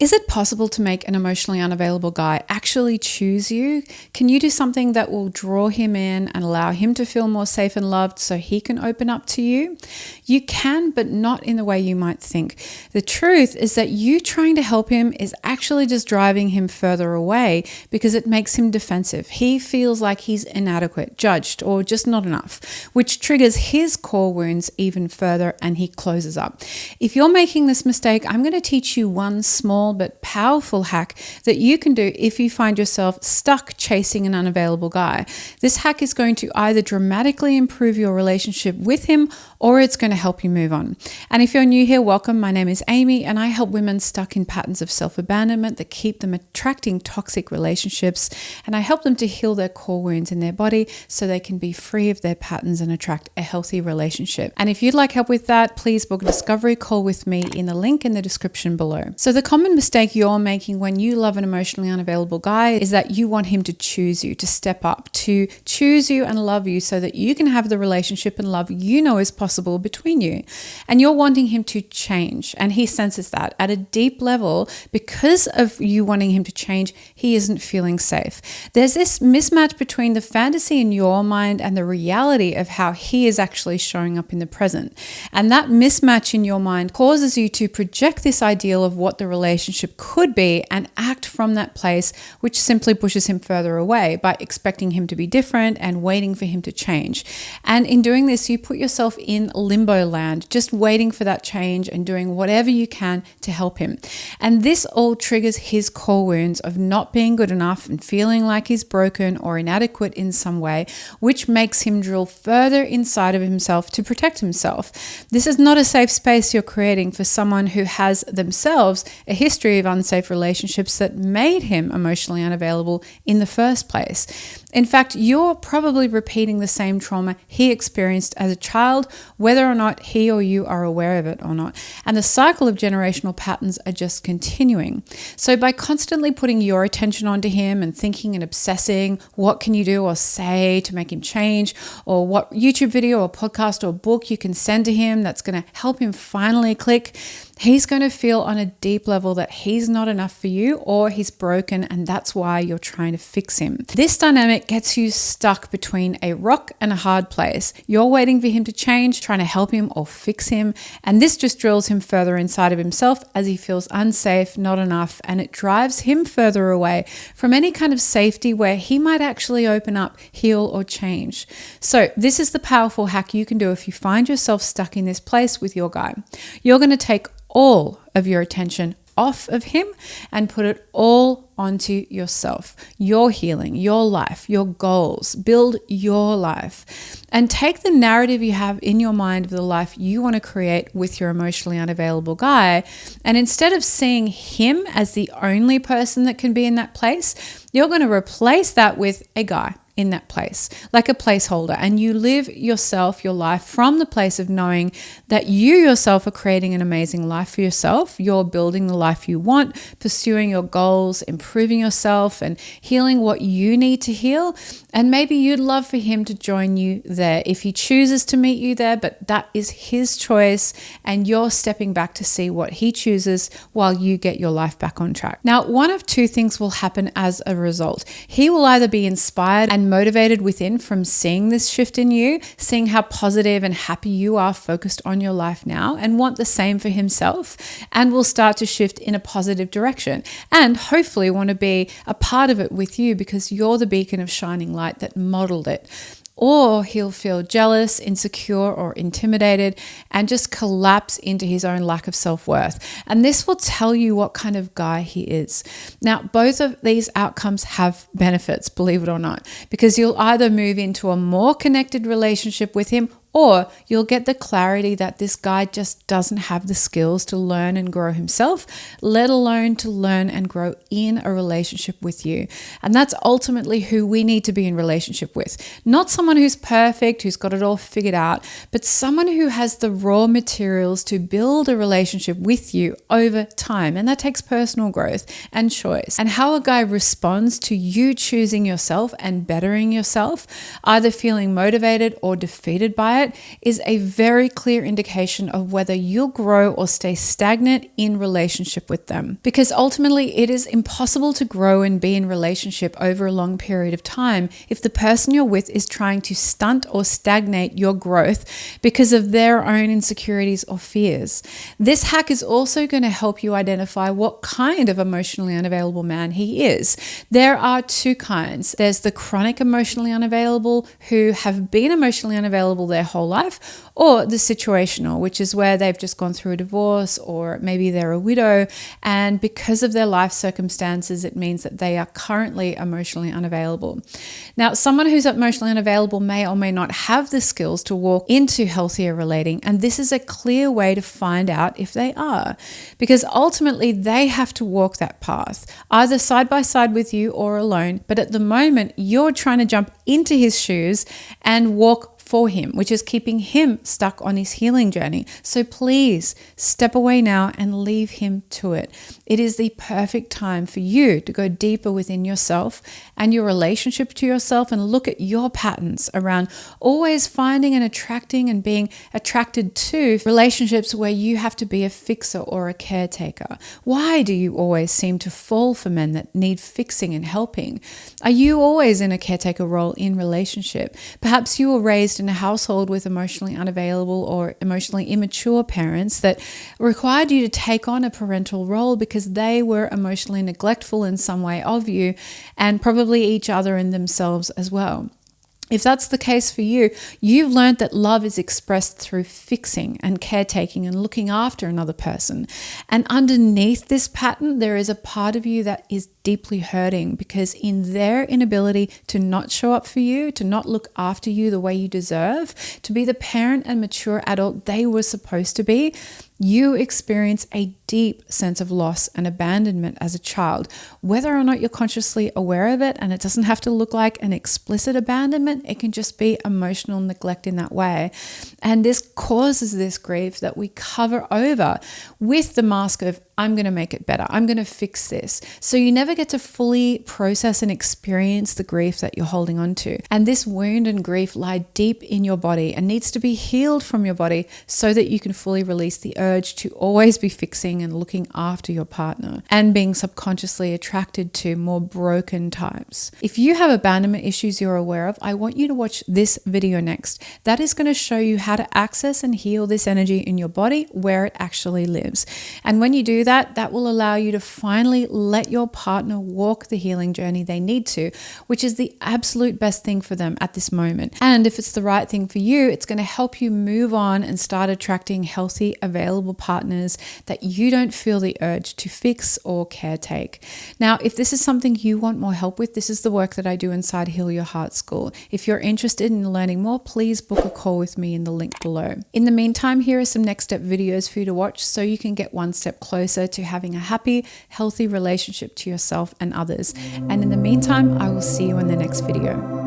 Is it possible to make an emotionally unavailable guy actually choose you? Can you do something that will draw him in and allow him to feel more safe and loved so he can open up to you? You can, but not in the way you might think. The truth is that you trying to help him is actually just driving him further away because it makes him defensive. He feels like he's inadequate, judged, or just not enough, which triggers his core wounds even further and he closes up. If you're making this mistake, I'm going to teach you one small but powerful hack that you can do if you find yourself stuck chasing an unavailable guy. This hack is going to either dramatically improve your relationship with him or it's going to help you move on. And if you're new here, welcome. My name is Amy and I help women stuck in patterns of self-abandonment that keep them attracting toxic relationships, and I help them to heal their core wounds in their body so they can be free of their patterns and attract a healthy relationship. And if you'd like help with that, please book a discovery call with me in the link in the description below. So the common mistake you're making when you love an emotionally unavailable guy is that you want him to choose you, to step up, to choose you and love you so that you can have the relationship and love you know is possible between you. And you're wanting him to change, and he senses that at a deep level. Because of you wanting him to change, he isn't feeling safe. There's this mismatch between the fantasy in your mind and the reality of how he is actually showing up in the present. And that mismatch in your mind causes you to project this ideal of what the relationship could be and act from that place, which simply pushes him further away by expecting him to be different and waiting for him to change. And in doing this, you put yourself in limbo land, just waiting for that change and doing whatever you can to help him. And this all triggers his core wounds of not being good enough and feeling like he's broken or inadequate in some way, which makes him drill further inside of himself to protect himself. This is not a safe space you're creating for someone who has themselves a history of unsafe relationships that made him emotionally unavailable in the first place. In fact, you're probably repeating the same trauma he experienced as a child, whether or not he or you are aware of it or not. And the cycle of generational patterns are just continuing. So by constantly putting your attention onto him and thinking and obsessing, what can you do or say to make him change, or what YouTube video or podcast or book you can send to him that's going to help him finally click, he's going to feel on a deep level that he's not enough for you or he's broken, and that's why you're trying to fix him. This dynamic gets you stuck between a rock and a hard place. You're waiting for him to change, trying to help him or fix him, and this just drills him further inside of himself as he feels unsafe, not enough, and it drives him further away from any kind of safety where he might actually open up, heal, or change. So this is the powerful hack you can do if you find yourself stuck in this place with your guy. You're going to take all of your attention off of him and put it all onto yourself, your healing, your life, your goals. Build your life and take the narrative you have in your mind of the life you want to create with your emotionally unavailable guy, and instead of seeing him as the only person that can be in that place, you're going to replace that with a guy in that place, like a placeholder, and you live yourself, your life from the place of knowing that you yourself are creating an amazing life for yourself. You're building the life you want, pursuing your goals, improving yourself and healing what you need to heal. And maybe you'd love for him to join you there if he chooses to meet you there, but that is his choice and you're stepping back to see what he chooses while you get your life back on track. Now, one of two things will happen as a result. He will either be inspired and motivated within from seeing this shift in you, seeing how positive and happy you are focused on your life now, and want the same for himself, and will start to shift in a positive direction and hopefully want to be a part of it with you because you're the beacon of shining light that modeled it. Or he'll feel jealous, insecure, or intimidated and just collapse into his own lack of self-worth. And this will tell you what kind of guy he is. Now, both of these outcomes have benefits, believe it or not, because you'll either move into a more connected relationship with him, or you'll get the clarity that this guy just doesn't have the skills to learn and grow himself, let alone to learn and grow in a relationship with you. And that's ultimately who we need to be in relationship with. Not someone who's perfect, who's got it all figured out, but someone who has the raw materials to build a relationship with you over time. And that takes personal growth and choice. And how a guy responds to you choosing yourself and bettering yourself, either feeling motivated or defeated by diet is a very clear indication of whether you'll grow or stay stagnant in relationship with them. Because ultimately, it is impossible to grow and be in relationship over a long period of time if the person you're with is trying to stunt or stagnate your growth because of their own insecurities or fears. This hack is also going to help you identify what kind of emotionally unavailable man he is. There are two kinds. There's the chronic emotionally unavailable who have been emotionally unavailable their whole life, or the situational, which is where they've just gone through a divorce, or maybe they're a widow, and because of their life circumstances, it means that they are currently emotionally unavailable. Now, someone who's emotionally unavailable may or may not have the skills to walk into healthier relating, and this is a clear way to find out if they are, because ultimately they have to walk that path, either side by side with you or alone, but at the moment you're trying to jump into his shoes and walk for him, which is keeping him stuck on his healing journey. So please step away now and leave him to it. It is the perfect time for you to go deeper within yourself and your relationship to yourself and look at your patterns around always finding and attracting and being attracted to relationships where you have to be a fixer or a caretaker. Why do you always seem to fall for men that need fixing and helping? Are you always in a caretaker role in relationship? Perhaps you were raised in a household with emotionally unavailable or emotionally immature parents that required you to take on a parental role because they were emotionally neglectful in some way of you and probably each other and themselves as well. If that's the case for you, you've learned that love is expressed through fixing and caretaking and looking after another person. And underneath this pattern, there is a part of you that is deeply hurting because in their inability to not show up for you, to not look after you the way you deserve, to be the parent and mature adult they were supposed to be, you experience a deep sense of loss and abandonment as a child, whether or not you're consciously aware of it. And it doesn't have to look like an explicit abandonment. It can just be emotional neglect in that way. And this causes this grief that we cover over with the mask of, I'm going to make it better. I'm going to fix this. So you never get to fully process and experience the grief that you're holding on to. And this wound and grief lie deep in your body and needs to be healed from your body so that you can fully release the urge to always be fixing and looking after your partner and being subconsciously attracted to more broken types. If you have abandonment issues you're aware of, I want you to watch this video next. That is going to show you how to access and heal this energy in your body where it actually lives. And when you do that will allow you to finally let your partner walk the healing journey they need to, which is the absolute best thing for them at this moment. And if it's the right thing for you, it's going to help you move on and start attracting healthy, available partners that you don't feel the urge to fix or caretake. Now, if this is something you want more help with, this is the work that I do inside Heal Your Heart School. If you're interested in learning more, please book a call with me in the link below. In the meantime, here are some next step videos for you to watch so you can get one step closer to having a happy, healthy relationship to yourself and others. And in the meantime, I will see you in the next video.